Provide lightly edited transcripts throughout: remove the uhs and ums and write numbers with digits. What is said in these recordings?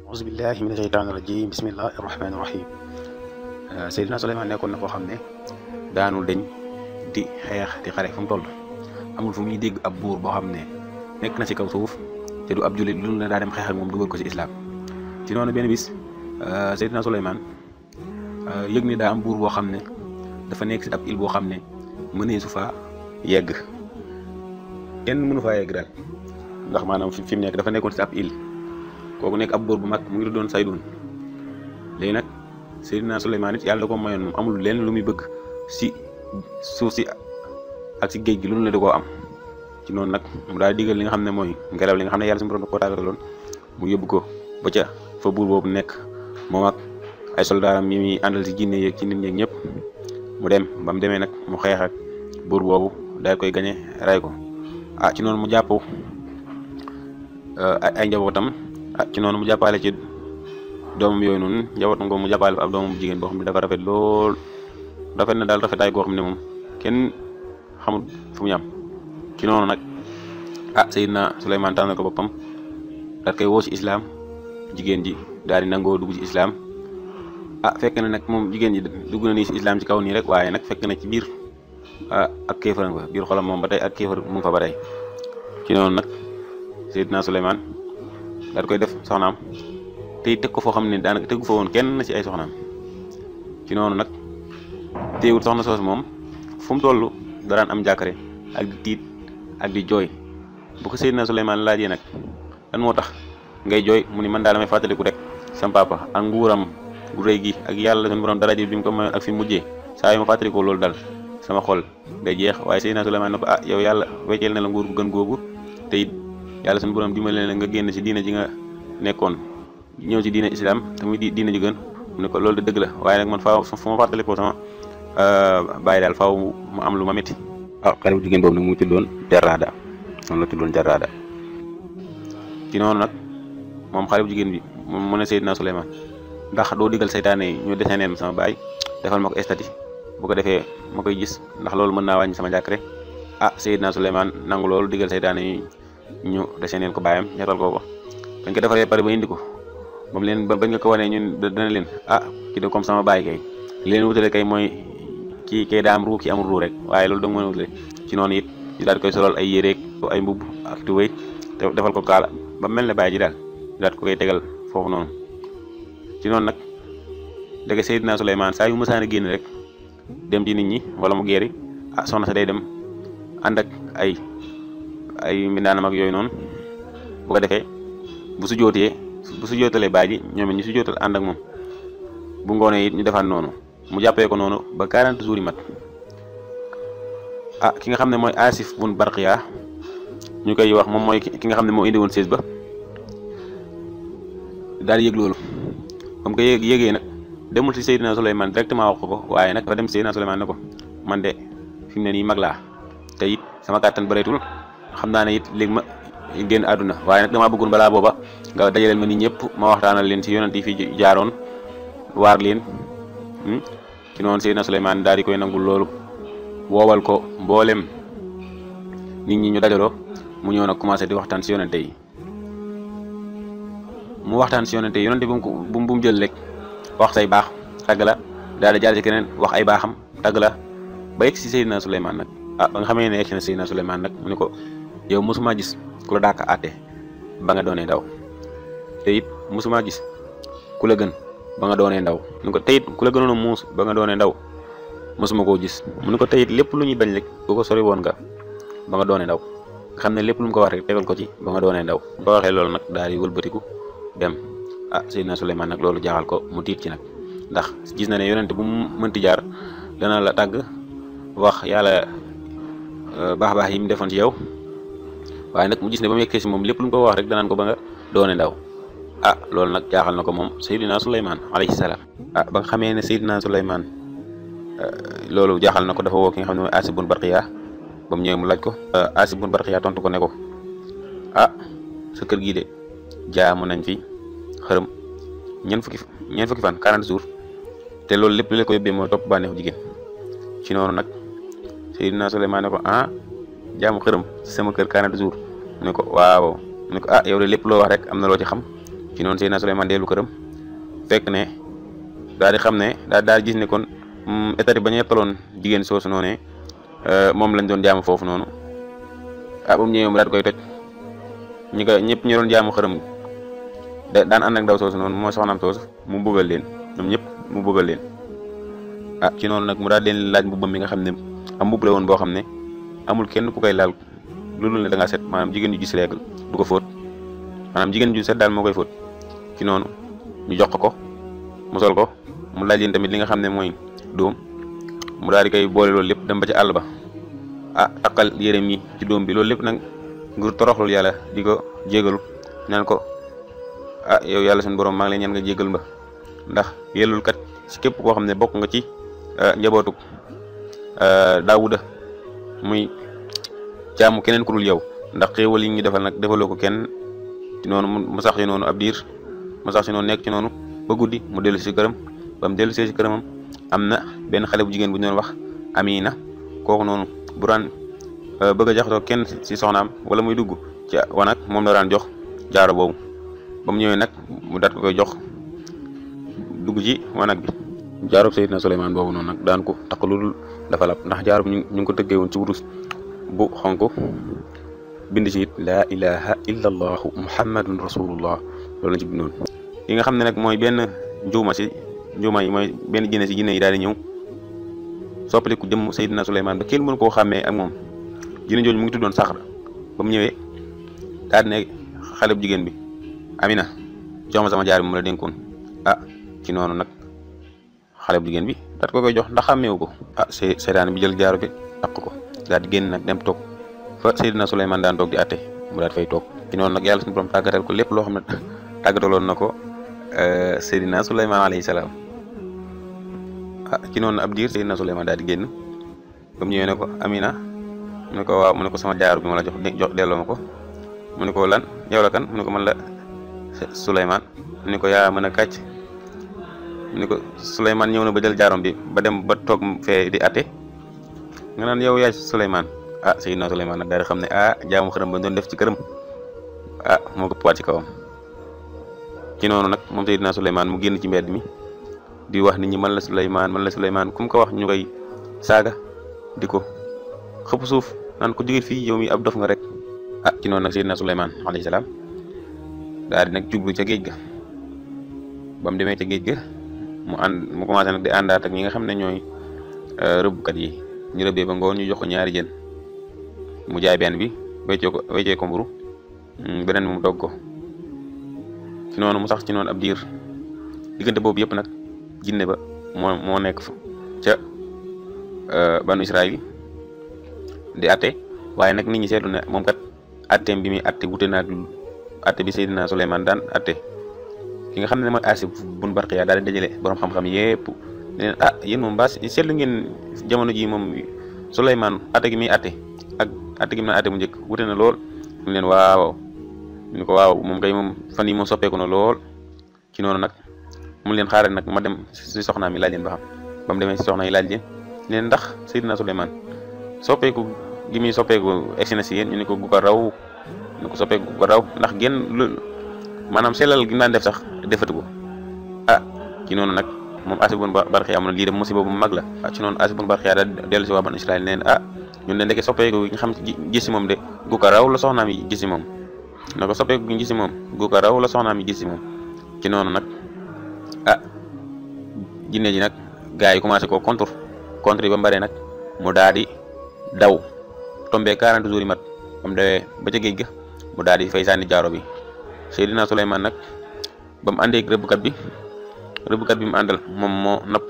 auzu billahi mina sheytaani rajim bismillahi rahmaani rahim Seydina Souleymane nekkoon na koo xam ne daanul dañ di xeex di xare fu mu toll amul fu muy dégg ab buur boo xam ne nekk na ci kaw suuf te du ab jullit lu ne daa dem xeex ak moom dugal ko ci islam. ci noonu benn bis Seydina Souleymane yëg ne daa am buur boo xam ne dafa nekk ci ab île boo xam ne mënee su faa yegg kenn mënu faa yegg daal ndax maanaam fi mu nekk dafa nekkoon ci ab île kooku nekk ab buur bu mag mu ngi doon Saydun. léegi nag Seydina Souleymane it yàlla da ko mayoon moom amul lenn lu muy bëgg si suuf si ak si géej gi lu ne da koo am. ci noonu nag mu daal digal li nga xam ne mooy ngelaw li nga xam ne yàlla suñu borom da koo tàggataloon mu yóbbu ko ba ca fa buur boobu nekk moom ak ay soldaaram yi muy àndal si jinne yeeg ci nit ñeeg ñëpp mu dem ba mu demee nag mu xeex ak buur boobu daal koy gañe ray ko ci noonu mu jàpp ay njabootam ci noonu mu jàppale ci doomam yooyu noonu njabootam ko mu jàppale fa ab doomam bu jigéen boo xam ne dafa rafet lool rafet na daal rafetaay goo xam ne moom kenn xamul fu mu yam. ci noonu nag Seydina Souleymane tànnal ko boppam daal koy woo ci islam jigéen ji daal di nangoo dugg ci islam fekk na nag moom jigéen ji dugg na nii ci islam ci kaw nii rek waaye nag fekk na ci biir ak kéefar nga biir xolam moom ba tey ak kéefar mu ngi fa ba tey. ci noonu nag Seydina Souleymane daal koy def soxnaam tey teg ko foo xam ne daanaka tegu fa woon kenn ci ay soxnaam. ci noonu nag teewul soxna soos moom fu mu toll daraan am jàkkare ak di tiit ak di jooy. bu ko Seydina Souleymane laajee nag lan moo tax ngay jooy mu ni man daal damay fàttaliku rek sam papa ak nguuram gu rëy gi ak yàlla suñu borom daraje bi mu ko mayoon ak fi mujjee saa yu ma fàttalikoo loolu dal sama xol day jeex. waaye Seydina Souleymane ne ko yow yàlla wecceel na la nguur gu gën googu te it yàlla suñu borom dimbale na nga génn ci diina ji nga nekkoon ñëw ci diina islam te muy diina ji gën mu ne ko loolu de dëgg la waaye nag man faaw fu ma fàttalikoo sama bàyyi daal faaw mu am lu ma métti. xale bu jigéen boobu nag mu tuddoon Jarraada noonu la tuddoon Jarraada. ci noonu nag moom xale bu jigéen bi mu ne Seydina Souleymane ndax doo digal seytaane yi ñu deseneen sama baay defal ma ko estati bu ko defee ma koy gis ndax loolu mën naa wàññi sama jàkkare. Seydina Souleymane nangu loolu digal seytaane yi ñu deseneen ko baayam ñetal ko bañ ko defaree pare ba indi ko ba mu leen bañ nga ko wanee ñun dana leen ki de comme sama baay kay li leen wutale kay mooy kii kay daa am ruu ki amul ruu rek waaye loolu da nga mën a wutale. ci noonu it ñu daal koy solal ay yéreeg ay mbubb ak tubéy te defal ko kaala ba mel ne baay ji daal ñu daal ko koy tegal foofu noonu. ci noonu nag dëgg Seydina Souleymane saa yu mësaan a génn rek dem ci nit ñi wala mu geeri soxna sa day dem ànd ak ay mbindaanam ak yooyu noonu bu ko defee bu su jootalee baay ji ñoom it ñu su jootal ànd ak moom bu ngoonee it ñu defaat noonu mu jàppee ko noonu ba 40 jours yi mat. ki nga xam ne mooy Asif bun Barqiya ñu koy wax moom mooy ki nga xam ne moo indi woon sées ba daal yëg loolu comme que yëgee nag demul ci Seydina Souleymane directement wax ko waaye nag dafa dem Seydina Souleymane ne ko man de fi mu ne nii mag laa te it sama kàttan bëreetul xam naa ne it léegi ma génn àdduna waaye nag damaa bëggoon balaa booba nga dajaleel ma nit ñëpp ma waxtaanal leen ci yonent yi fi jaaroon waar leen. ci noonu Seydina Souleymane daal di koy nangul loolu woowal ko mboolem nit ñi ñu dajaloo mu ñëw nag commencé di waxtaan ci yonente yi. mu waxtaan ci yonente yi yonente bu mu jël rek wax say baax tagg la daal di jàll ci keneen wax ay baaxam tagg la ba yegg ci Seydina Souleymane nag ba nga xamee ne yegg ci na Seydina Souleymane nag mu ne ko yow mosuma gis ku la dàq àtte ba nga doonee ndaw te it mosuma gis ku la gën ba nga doonee ndaw mu ne ko teyit ku la gënoon a muus ba nga doonee ndaw mosuma koo gis mu ne ko teyit lépp lu ñuy bañ rek bu ko sori woon nga ba nga doonee ndaw nga xam ne lépp lu mu ko wax rek tegal ko ci ba nga doonee ndaw ba waxee loolu nag daal di wëlbatiku dem. Seydina Souleymane nag loolu jaaxal ko mu tiit ci nag ndax gis na ne yonente bu mu mënti jaar dana la tàgg wax yàlla baax yi mu defoon ci yow waaye nag mu gis ne ba mu yeggee si moom lépp lu mu ko wax rek danaan ko ba nga doonee ndaw. loolu nag jaaxal na ko moom Seydina Souleymane alayhi salaam. ba nga xamee ne Seydina Souleymane loolu jaaxal na ko dafa woo ki nga xam ne mooy Asif bun Barqiya ba mu ñëwee mu laaj ko. Asif bun Barqiya tontu ko ne ko sa kër gii de jaamu nañ fi xërëm ñeent fukki fan 40 jours te loolu lépp li la ko yóbbee mooy topp bànneexu jigéen. ci noonu nag Seydina Souleymane ne ko jaamu xërëm sama kër 40 jours mu ne ko waaw mu ne ko yow de lépp loo wax rek am na loo ci xam ci noonu Seydina Souleymane dellu këram fekk ne daal di xam ne daal gis ne kon état ba ñu yettaloon jigéen soosu noonu moom lañ doon jaamu foofu noonu ba mu ñëwee mu daal di koy toj ñëpp ñu doon jaamu xërëm daan ànd ak ndaw soosu noonu moo soxnaam soosu mu bëggal leen ñoom ñëpp mu bëggal leen ci noonu nag mu daal leen laaj mbubbam mi nga xam ne am mbubb la woon boo xam ne amul kenn ku koy laal loolu ne da ngaa set maanaam jigéen ju gis règle du ko fóot maanaam jigéen ju set daal moo koy fóot ci noonu ñu jox ko mu sol ko mu laaj leen tamit li nga xam ne mooy doom mu daal di koy boole loolu lépp dem ba ci àll ba takkal yérem yi ci doom bi loolu lépp nag ngir toroxlul yàlla di ko jégalu naan ko yow yàlla suñu borom maa ngi lay ñaan nga jégal ma ndax yellul kat ci képp koo xam ne bokk nga ci njabootu Daawuda muy jaamu keneen ku dul yow ndax xéewal yi ñu defal nag defaloo ko kenn ci noonu mu sax ci noonu ab diir mu sax ci noonu nekk ci noonu ba guddi mu dellu si këram ba mu dellu see si këramam am na benn xale bu jigéen bu ñu doon wax Amina kooku noonu bu daan bëgg a jaxasoo kenn si soxnaam wala muy dugg ci wanag moom la daan jox jaaro boobu ba mu ñëwee nag mu daat ko koy jox dugg ci wanag bi jaaro Seydina Souleymane boobu noonu nag daan ko takk lu dul dafa lab ndax jaaro bi ñu ngi ko tëggee woon ci wurus bu xonk bind ci it laa ilaha illa allahu muhammadun rasulullah loolu lañ ci bindoon yi nga xam ne nag mooy benn njuuma yi mooy benn jinne si jinne yi daal di ñëw soppaliku jëm Seydina Souleymane ba kenn mënu koo xàmmee ak moom jinne jooju mu ngi tuddoon Saxra ba mu ñëwee daal di ne xale bu jigéen bi Amina jox ma sama jaar bi mu la dénkoon ci noonu nag xale bu jigéen bi daat ko koy jox ndax xàmmeewu ko seytaane bi jël jaaro bi takk ko daal di génn nag dem toog fa Seydina Souleymane daan toog di atte mu daal fay toog ci noonu nag yàlla suñu borom tàggatal ko lépp loo xam ne tàggataloon na ko Seydina Souleymane alayhi salaam ci noonu ab diir Seydina Souleymane daal di génn ba mu ñëwee ne ko Amina mu ne ko waaw mu ne ko sama jaaro bi ma la jox delloo ma ko mu ne ko lan yow la kan mu ne ko man la Souleymane mu ne ko yaa mën a kàcc mu ne ko Souleymane ñëw na ba jël jaarom bi ba dem ba toog fee di atte nga naan yow yaay Souleymane Seydina Souleymane nag daal di xam ne jaamu xërëm ba doon def ci këram moo ko puwaat ci kawam ci noonu nag moom Seydina Souleymane mu génn ci mbedd mi di wax nit ñi man la Souleymane ku mu ko wax ñu koy saaga di ko xëpp suuf naan ko jóge fii yow mi ab dof nga rek ci noonu nag Seydina Souleymane alayhi salaam daal di nag jublu ca géej ga ba mu demee ca géej ga mu commencé nag di àndaat ak ñi nga xam ne ñooy rëbbkat yi ñu rëbbee ba ngoon ñu jox ko ñaari jën mu jaay benn bi weccee ko mburu beneen bi mu togg ko ci noonu mu sax ci noonu ab diir diggante boobu yëpp nag jinne ba moo nekk fa ca banu Israël di atte waaye nag nit ñi seetlu ne moom kat atteem bi muy atte wute naag atte bi Seydina Souleymane daan atte ki nga xam ne mooy Asif bun Barqiya daal di dajale borom xam-xam yépp ne leen yéen moom baas seetlu ngeen jamono ji moom Souleymane atte gi muy atte ak atte gi mu naan atte mu njëkk wute na lool ñu leen waaw ñu ko waaw moom kay moom fan yi moom soppeeku na lool ci noonu nag mu leen xaaral nag ma dem si soxnaam yi laaj leen ba xam ba mu demee si soxna yi laaj leen ndax Seydina Souleymane soppeeku gi muy soppeeku egsi na si yéen ñu ne ko gu ko raw ñu ko soppeeku gu ko raw ndax genn maanaam sellal gi mu daan def sax defatu ko ci noonu nag moom Asif bun Barqiya amoon lii dem musiba bu mag la ci noonu Asif bun Barqiya daal dellu si waa Banu Israël neen ñun de ndeke soppeeku gi nga xam gis si moom de gu ko raw la soxnaam yi gis si moom na ko soppeeku gi gis si moom gu ko raw la soxnaam yi gis si moom ci noonu nag jinne ji nag gars yi commencé koo contre yi ba mu bare nag mu daal di daw tombé 40 jours yi mat ba mu dawee ba ca géej ga mu daal di fay sànni jaaro bi Seydina Souleymane nag ba mu àndee ak rëbbkat bi mu àndal moom moo napp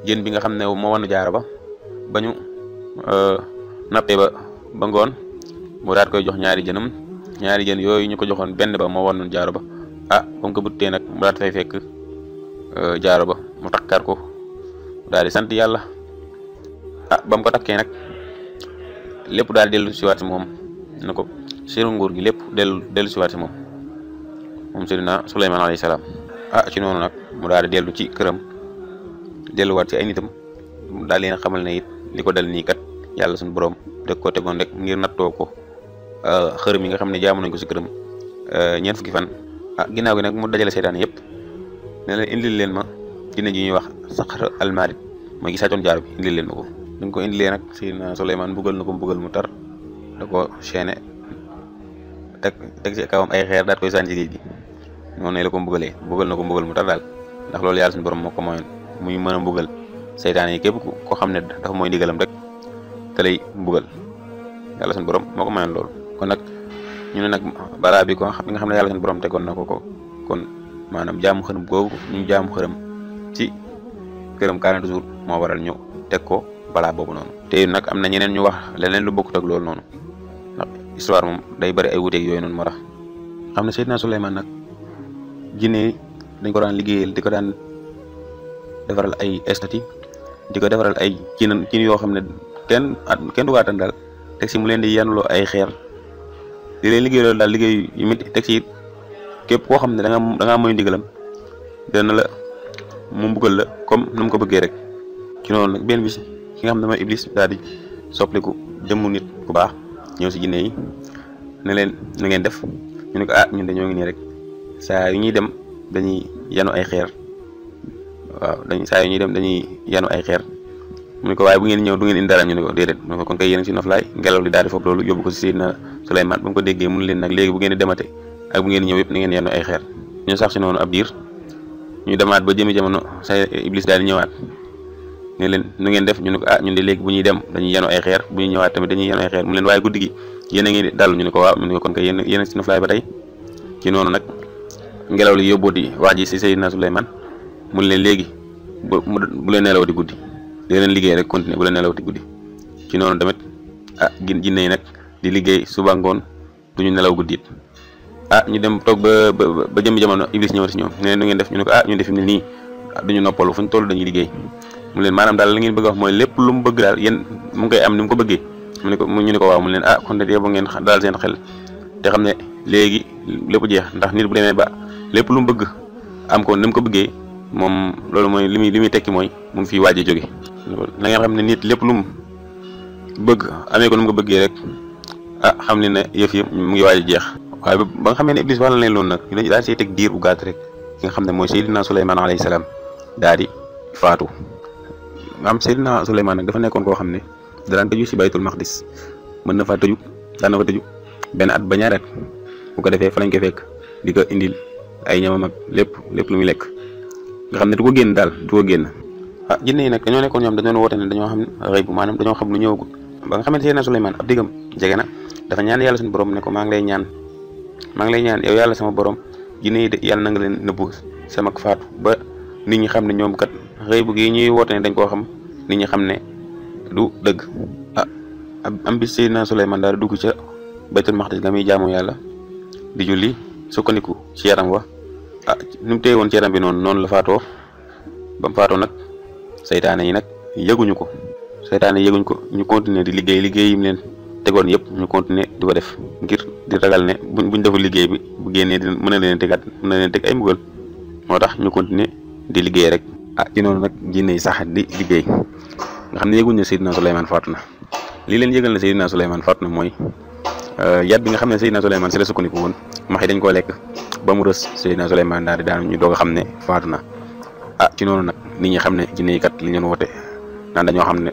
jën bi nga xam ne moo wanu jaaro ba ñu nappee ba ngoon mu daal koy jox ñaari jën yooyu ñu ko joxoon benn ba moo wanoon jaaro ba ba mu ko buttee nag mu daal fay fekk jaaro ba mu takkar ko daal di sant yàlla ba mu ko takkee nag lépp daal dellu siwaat si moom na ko seeru nguur gi lépp dellu siwaat si moom Seydina Souleymane alayhi salaam ci noonu nag mu daal di dellu ci këram delluwaat ci ay nitam daal leen xamal ne it li ko dal nii kat yàlla suñu borom deg ko tegoon rek ngir nattoo ko xërëm yi nga xam ne jaamu nañ ko si këram ñeent fukki fan ginnaaw gi nag mu dajale seytaane yëpp ne leen indil leen ma jinne ji ñuy wax Saqar al-Marid mooy gi sàccoon jaaro bi indil leen ma ko. dañ ko indilee nag Seydina Souleymane mbugal na ko mbugal mu tar da ko chaîné teg ci kawam ay xeer daat koy sànni ci géej gi noonu la ko mbugalee mbugal na ko mbugal mu tar daal ndax loolu yàlla suñu borom moo ko mayoon muy mën a mbugal seytaane yi képp ko xam ne dafa mooy ndigalam rek te lay mbugal yàlla suñu borom moo ko mayoon loolu. kon nag ñu ne nag balaa bi nga xam ne yàlla suñu borom tegoon na ko kon maanaam jaamu xërëm googu ñu jaamu xërëm ci këram 40 jours moo waral ñu teg ko balaa boobu noonu. te nag am na ñeneen ñu wax leneen lu bokkut ak loolu noonu ndax histoire moom day bari ay wuuteeg yooyu noonu moo tax. xam ne Seydina Souleymane nag jinne dañ ko daan liggéeyal di ko daan defaral ay estati di ko defaral ay cin yoo xam ne kenn du ko attan daal teg si mu leen di yanuloo ay xeer di leen liggéey loolu daal liggéey yu métti teg si képp koo xam ne da ngaa mooy ndigalam dana la mu mbugal la comme nu mu ko bëggee rek. ci noonu nag benn bis ki nga xam ne mooy Iblis daal di soppaliku jëmmu nit ku baax ñëw si jinne yi ne leen nu ngeen def ñu ne ko ñun dañoo ngi nii rek saa yu ñuy dem dañuy yanu ay xeer waaw saa yu ñuy dem dañuy yanu ay xeer mu ne ko waaye bu ngeen ñëw du ngeen indi dara ñu ne ko déedéet mu ne ko kon kay yéen si noflaay ngelaw li daal di foofu loolu yóbbu ko si Seydina Souleymane ba mu ko déggee mun leen nag léegi bu ngeen di demate ak bu ngeen ñëw yëpp na ngeen yanu ay xeer ñu sax si noonu ab diir ñu demaat ba jëmi jamono sa Iblis daal di ñëwaat ne leen nu ngeen def ñu ne ko ñun de léegi bu ñuy dem dañuy yanu ay xeer bu ñuy ñëwaat tamit dañuy yanu ay xeer mu leen waaye guddi gi yéen a ngi dal ñu ne ko waaw mu ne ko kon kay yéen si noflaay ba tey ci noonu nag ngelaw li yóbbooti wax ji si Seydina Souleymane mu leen léegi bu leen nelawati guddi di leen liggéey rek continuer bu leen nelawati guddi ci noonu tamit jinne yi nag di liggéey suba ngoon duñu nelaw guddi it ñu dem toog ba jëm jamono Iblis ñëw si ñoom ne nu ngeen def ñu ne ko ñun def ne nii duñu noppalu fuñ toll dañuy liggéey mu leen maanaam daal la ngeen bëgg a wax mooy lépp lu mu bëgg daal yéen mu ngi koy am ni mu ko bëggee ñu ne ko waaw mu leen kon de yow ngeen daal seen xel te xam ne léegi lépp jeex ndax nit bu demee ba lépp lu mu bëgg am ko ni mu ko bëggee moom loolu mooy li muy tekki mooy mu ngi fiy waaj a jóge la ngeen xam ne nit lépp lu mu bëgg amee ko nu mu ko bëggee rek xam ne ne yëf yi mu ngi waaj a jeex waaye ba nga xamee ne Iblis wax na leen loolu nag ñu daal see teg diir bu gàtt rek ki nga xam ne mooy Seydina Souleymane alayhi salaam daal di faatu. am Seydina Souleymane nag dafa nekkoon koo xam ne daan tëju si baytul maqdis mën na fa tëju daan na fa tëju benn at ba ñaari at bu ko defee fa lañ ko fekk di ko indil ay ñamam ak lépp lu muy lekk nga xam ne du ko génn daal du ko génn. jinne yi nag dañoo nekkoon ñoom dañoo woote ne dañoo xam rëy bu maanaam dañoo xam lu ñëwagul ba nga xamante Seydina Souleymane ab diggam jege na dafa ñaan yàlla suñu borom ne ko maa ngi lay ñaan yow yàlla sama borom jinne yi de yàlla na nga leen nëbbu sama faatu ba nit ñi xam ne ñoom kat rëy bu gi ñuy woote ne dañ koo xam nit ñi xam ne du dëgg. am bis Seydina Souleymane daal dugg ca baytul maqdis ga muy jaamu yàlla di julli sukkandiku ci yaram wa nu mu téye woon ci yaram bi noonu la faatoo ba mu faatoo nag seytaane yi nag yëguñu ko ñu continuer di liggéey yi mu leen tegoon yëpp ñu continuer di ko def ngir di ragal ne buñ deful liggéey bi bu génnee di mën na leen teg ay mbugal moo tax ñu continuer di liggéey rek. ci noonu nag jinne yi sax di liggéey nga xam ne yëguñ ne Seydina Souleymane faatu na lii leen yëgal ne Seydina Souleymane faatu na mooy yat bi nga xam ne Seydina Souleymane si la sukkandiku woon max yi dañ koo lekk ba mu rës Seydina Souleymane daal di daan ñu doog a xam ne faatu na. ci noonu nag nit ñi xam ne jinne yi kat li ñu woote naan dañoo xam ne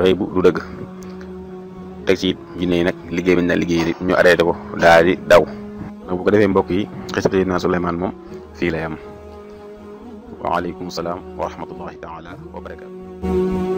rëy bu du dëgg teg ci jinne yi nag liggéey bi ñu liggéey ñu arrêté ko daal di daw. bu ko defee mbokk yi xisab Seydina Souleymane moom fii lay am. waaleykum salaam wa rahmatullahi taala wa barakatu.